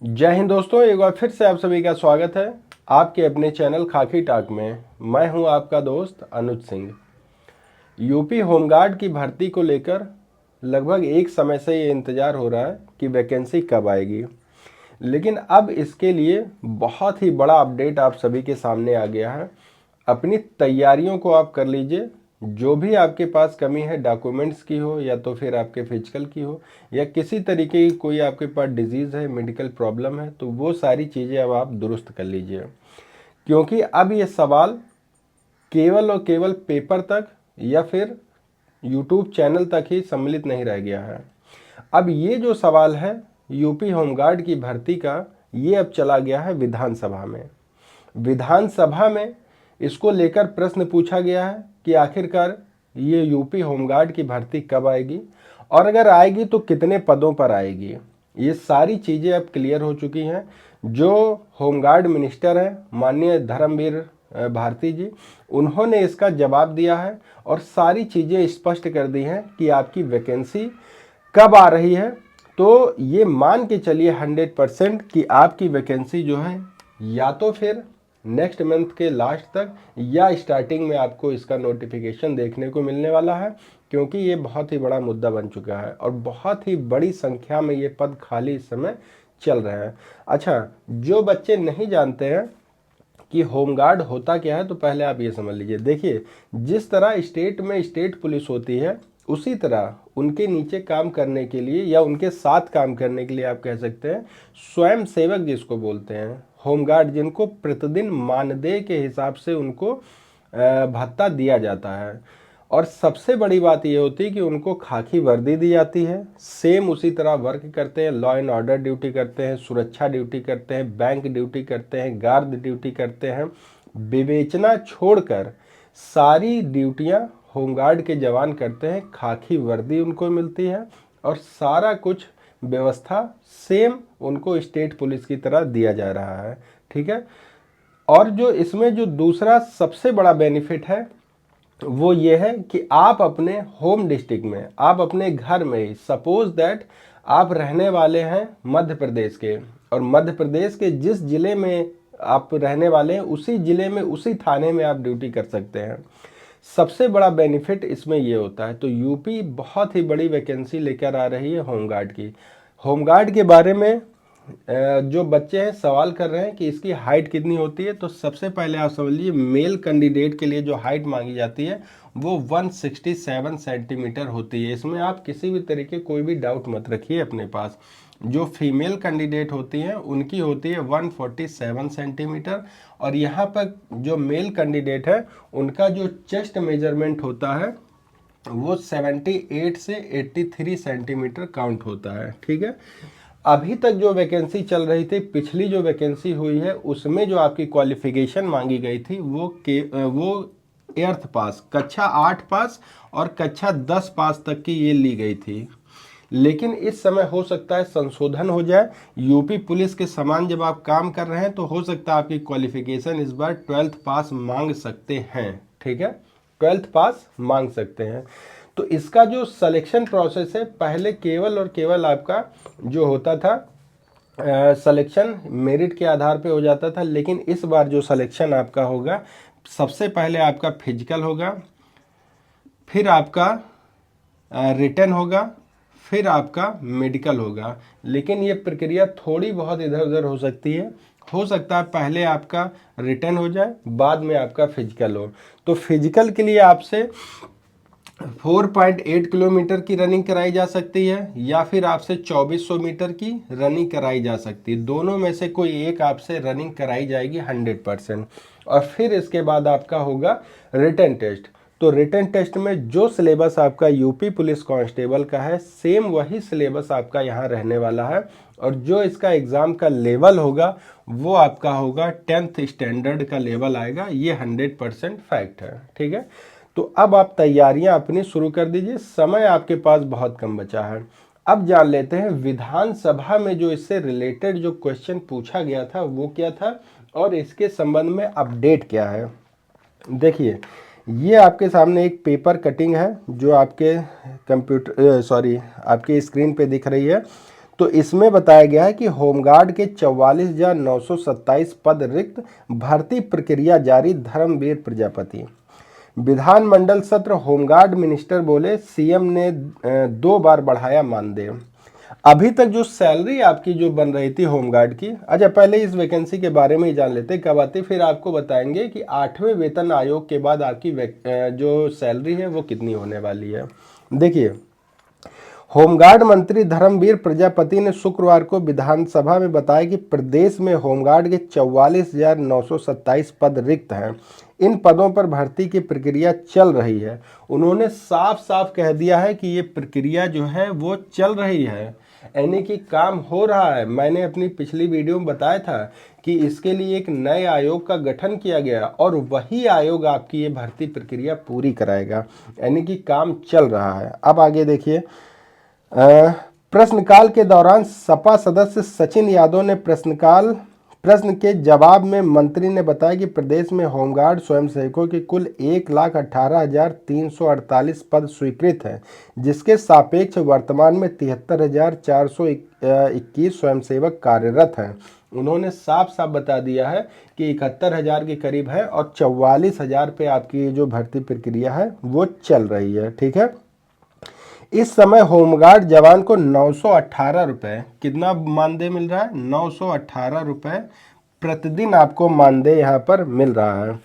जय हिंद दोस्तों, एक बार फिर से आप सभी का स्वागत है आपके अपने चैनल खाकी टाक में। मैं हूं आपका दोस्त अनुज सिंह। यूपी होमगार्ड की भर्ती को लेकर लगभग एक समय से ये इंतज़ार हो रहा है कि वैकेंसी कब आएगी, लेकिन अब इसके लिए बहुत ही बड़ा अपडेट आप सभी के सामने आ गया है। अपनी तैयारियों को आप कर लीजिए। जो भी आपके पास कमी है, डॉक्यूमेंट्स की हो या तो फिर आपके फिजिकल की हो या किसी तरीके की कोई आपके पास डिजीज़ है, मेडिकल प्रॉब्लम है, तो वो सारी चीज़ें अब आप दुरुस्त कर लीजिए। क्योंकि अब ये सवाल केवल और केवल पेपर तक या फिर यूट्यूब चैनल तक ही सम्मिलित नहीं रह गया है। अब ये जो सवाल है यूपी होमगार्ड की भर्ती का, ये अब चला गया है विधानसभा में। विधानसभा में इसको लेकर प्रश्न पूछा गया है कि आखिरकार ये यूपी होमगार्ड की भर्ती कब आएगी और अगर आएगी तो कितने पदों पर आएगी। ये सारी चीज़ें अब क्लियर हो चुकी हैं। जो होमगार्ड मिनिस्टर हैं माननीय धर्मवीर भारती जी, उन्होंने इसका जवाब दिया है और सारी चीज़ें स्पष्ट कर दी हैं कि आपकी वैकेंसी कब आ रही है। तो ये मान के चलिए 100% कि आपकी वैकेंसी जो है या तो फिर नेक्स्ट मंथ के लास्ट तक या स्टार्टिंग में आपको इसका नोटिफिकेशन देखने को मिलने वाला है, क्योंकि ये बहुत ही बड़ा मुद्दा बन चुका है और बहुत ही बड़ी संख्या में ये पद खाली इस समय चल रहे हैं। अच्छा, जो बच्चे नहीं जानते हैं कि होमगार्ड होता क्या है, तो पहले आप ये समझ लीजिए। देखिए, जिस तरह स्टेट में स्टेट पुलिस होती है, उसी तरह उनके नीचे काम करने के लिए या उनके साथ काम करने के लिए आप कह सकते हैं स्वयं सेवक जिसको बोलते हैं, होमगार्ड, जिनको प्रतिदिन मानदेय के हिसाब से उनको भत्ता दिया जाता है। और सबसे बड़ी बात ये होती है कि उनको खाकी वर्दी दी जाती है, सेम उसी तरह वर्क करते हैं, लॉ एंड ऑर्डर ड्यूटी करते हैं, सुरक्षा ड्यूटी करते हैं, बैंक ड्यूटी करते हैं, गार्ड ड्यूटी करते हैं। विवेचना छोड़कर सारी ड्यूटियां होमगार्ड के जवान करते हैं। खाकी वर्दी उनको मिलती है और सारा कुछ व्यवस्था सेम उनको स्टेट पुलिस की तरह दिया जा रहा है। ठीक है। और जो इसमें जो दूसरा सबसे बड़ा बेनिफिट है वो ये है कि आप अपने होम डिस्ट्रिक्ट में, आप अपने घर में ही, सपोज दैट आप रहने वाले हैं मध्य प्रदेश के, और मध्य प्रदेश के जिस जिले में आप रहने वाले हैं उसी जिले में, उसी थाने में आप ड्यूटी कर सकते हैं। सबसे बड़ा बेनिफिट इसमें ये होता है। तो यूपी बहुत ही बड़ी वैकेंसी लेकर आ रही है होमगार्ड की। होमगार्ड के बारे में जो बच्चे हैं सवाल कर रहे हैं कि इसकी हाइट कितनी होती है, तो सबसे पहले आप समझ लीजिए मेल कैंडिडेट के लिए जो हाइट मांगी जाती है वो 167 सेंटीमीटर होती है। इसमें आप किसी भी तरीके कोई भी डाउट मत रखिए अपने पास। जो फीमेल कैंडिडेट होती हैं उनकी होती है 147 सेंटीमीटर, और यहाँ पर जो मेल कैंडिडेट है उनका जो चेस्ट मेजरमेंट होता है वो 78 से 83 सेंटीमीटर काउंट होता है। ठीक है। अभी तक जो वैकेंसी चल रही थी, पिछली जो वैकेंसी हुई है उसमें जो आपकी क्वालिफिकेशन मांगी गई थी वो 8th पास, कक्षा 8 पास और कक्षा 10 पास तक की ये ली गई थी। लेकिन इस समय हो सकता है संशोधन हो जाए। यूपी पुलिस के समान जब आप काम कर रहे हैं तो हो सकता है आपकी क्वालिफिकेशन इस बार 12th पास मांग सकते हैं। ठीक है, 12th पास मांग सकते हैं। तो इसका जो सिलेक्शन प्रोसेस है, पहले केवल और केवल आपका जो होता था सिलेक्शन मेरिट के आधार पे हो जाता था, लेकिन इस बार जो सिलेक्शन आपका होगा, सबसे पहले आपका फिजिकल होगा, फिर आपका रिटन होगा, फिर आपका मेडिकल होगा। लेकिन ये प्रक्रिया थोड़ी बहुत इधर उधर हो सकती है। हो सकता है पहले आपका रिटन हो जाए, बाद में आपका फिजिकल हो। तो फिजिकल के लिए आपसे 4.8 किलोमीटर की रनिंग कराई जा सकती है या फिर आपसे 2400 मीटर की रनिंग कराई जा सकती है। दोनों में से कोई एक आपसे रनिंग कराई जाएगी 100%। और फिर इसके बाद आपका होगा रिटन टेस्ट। तो रिटन टेस्ट में जो सिलेबस आपका यूपी पुलिस कांस्टेबल का है, सेम वही सिलेबस आपका यहाँ रहने वाला है। और जो इसका एग्ज़ाम का लेवल होगा वो आपका होगा 10th स्टैंडर्ड का लेवल आएगा। ये 100% फैक्ट है। ठीक है। तो अब आप तैयारियां अपनी शुरू कर दीजिए, समय आपके पास बहुत कम बचा है। अब जान लेते हैं विधानसभा में जो इससे रिलेटेड जो क्वेश्चन पूछा गया था वो क्या था और इसके संबंध में अपडेट क्या है। देखिए, ये आपके सामने एक पेपर कटिंग है जो आपके आपके स्क्रीन पे दिख रही है। तो इसमें बताया गया है कि होमगार्ड के 44,927 पद रिक्त, भर्ती प्रक्रिया जारी, धर्मवीर प्रजापति। विधानमंडल सत्र, होमगार्ड मिनिस्टर बोले सीएम ने 2 बार बढ़ाया मानदेय। अभी तक जो सैलरी आपकी जो बन रही थी होमगार्ड की, अच्छा पहले इस वैकेंसी के बारे में ही जान लेते कब आती, फिर आपको बताएंगे कि 8वें वेतन आयोग के बाद आपकी जो सैलरी है वो कितनी होने वाली है। देखिए, होमगार्ड मंत्री धर्मवीर प्रजापति ने शुक्रवार को विधानसभा में बताया कि प्रदेश में होमगार्ड के 44,927 पद रिक्त हैं। इन पदों पर भर्ती की प्रक्रिया चल रही है। उन्होंने साफ साफ कह दिया है कि ये प्रक्रिया जो है वो चल रही है, यानी कि काम हो रहा है। मैंने अपनी पिछली वीडियो में बताया था कि इसके लिए एक नए आयोग का गठन किया गया और वही आयोग आपकी ये भर्ती प्रक्रिया पूरी कराएगा, यानी कि काम चल रहा है। अब आगे देखिए, प्रश्नकाल के दौरान सपा सदस्य सचिन यादव ने प्रश्न के जवाब में मंत्री ने बताया कि प्रदेश में होमगार्ड स्वयंसेवकों की कुल 1,18,348 पद स्वीकृत हैं, जिसके सापेक्ष वर्तमान में 73,421 स्वयंसेवक कार्यरत हैं। उन्होंने साफ साफ बता दिया है कि 71,000 के करीब है और 44,000 पे आपकी जो भर्ती प्रक्रिया है वो चल रही है। ठीक है, इस समय होमगार्ड जवान को 918 रुपये, कितना मानदेय मिल रहा है? 918 रुपये प्रतिदिन आपको मानदेय यहाँ पर मिल रहा है।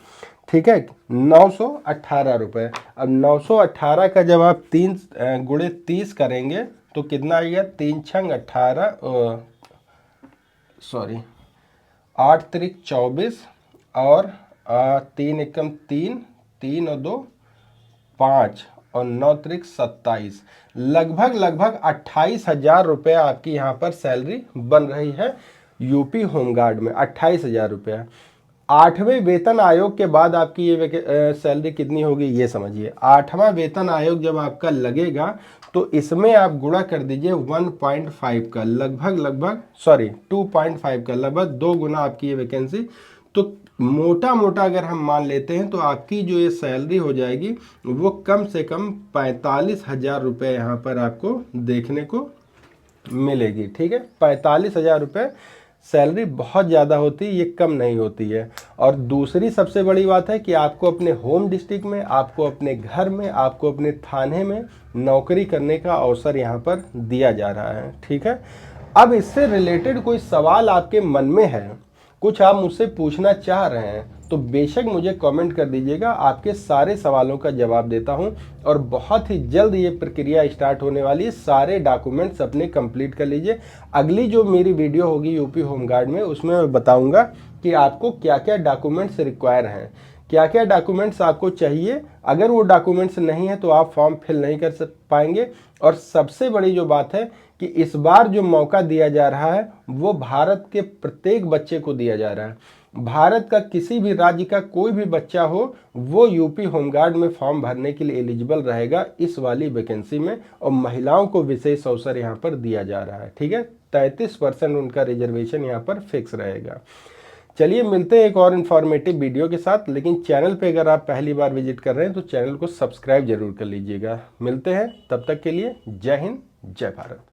ठीक है, 918 रुपये। अब 918 का जब आप 3 गुणे 30 करेंगे तो कितना आएगा? 3 छंग 18, 8 त्रिक 24 और 3 एकम 3, 3 और 2 5 और 9 त्रिक 27, लगभग 28,000 रुपये आपकी यहाँ पर सैलरी बन रही है यूपी होमगार्ड में। 28,000 रुपये। 8वें वेतन आयोग के बाद आपकी ये सैलरी कितनी होगी ये समझिए। 8वां वेतन आयोग जब आपका लगेगा तो इसमें आप गुणा कर दीजिए 1.5 का, लगभग 2.5 का, लगभग 2 गुना आपकी ये वैकेंसी। तो मोटा मोटा अगर हम मान लेते हैं तो आपकी जो ये सैलरी हो जाएगी वो कम से कम 45,000 रुपये यहाँ पर आपको देखने को मिलेगी। ठीक है, 45,000 रुपये सैलरी बहुत ज़्यादा होती है, ये कम नहीं होती है। और दूसरी सबसे बड़ी बात है कि आपको अपने होम डिस्ट्रिक्ट में, आपको अपने घर में, आपको अपने थाने में नौकरी करने का अवसर यहाँ पर दिया जा रहा है। ठीक है, अब इससे रिलेटेड कोई सवाल आपके मन में है, कुछ आप मुझसे पूछना चाह रहे हैं, तो बेशक मुझे कमेंट कर दीजिएगा। आपके सारे सवालों का जवाब देता हूं और बहुत ही जल्द ये प्रक्रिया स्टार्ट होने वाली है। सारे डॉक्यूमेंट्स अपने कंप्लीट कर लीजिए। अगली जो मेरी वीडियो होगी यूपी होमगार्ड में, उसमें मैं बताऊंगा कि आपको क्या क्या डॉक्यूमेंट्स रिक्वायर हैं, क्या क्या डॉक्यूमेंट्स आपको चाहिए। अगर वो डॉक्यूमेंट्स नहीं है तो आप फॉर्म फिल नहीं कर पाएंगे। और सबसे बड़ी जो बात है कि इस बार जो मौका दिया जा रहा है वो भारत के प्रत्येक बच्चे को दिया जा रहा है। भारत का किसी भी राज्य का कोई भी बच्चा हो वो यूपी होमगार्ड में फॉर्म भरने के लिए एलिजिबल रहेगा इस वाली वैकेंसी में। और महिलाओं को विशेष अवसर यहाँ पर दिया जा रहा है। ठीक है, 33% उनका रिजर्वेशन यहाँ पर फिक्स रहेगा। चलिए मिलते हैं एक और इन्फॉर्मेटिव वीडियो के साथ। लेकिन चैनल पे अगर आप पहली बार विजिट कर रहे हैं तो चैनल को सब्सक्राइब जरूर कर लीजिएगा। मिलते हैं, तब तक के लिए जय हिंद, जय भारत।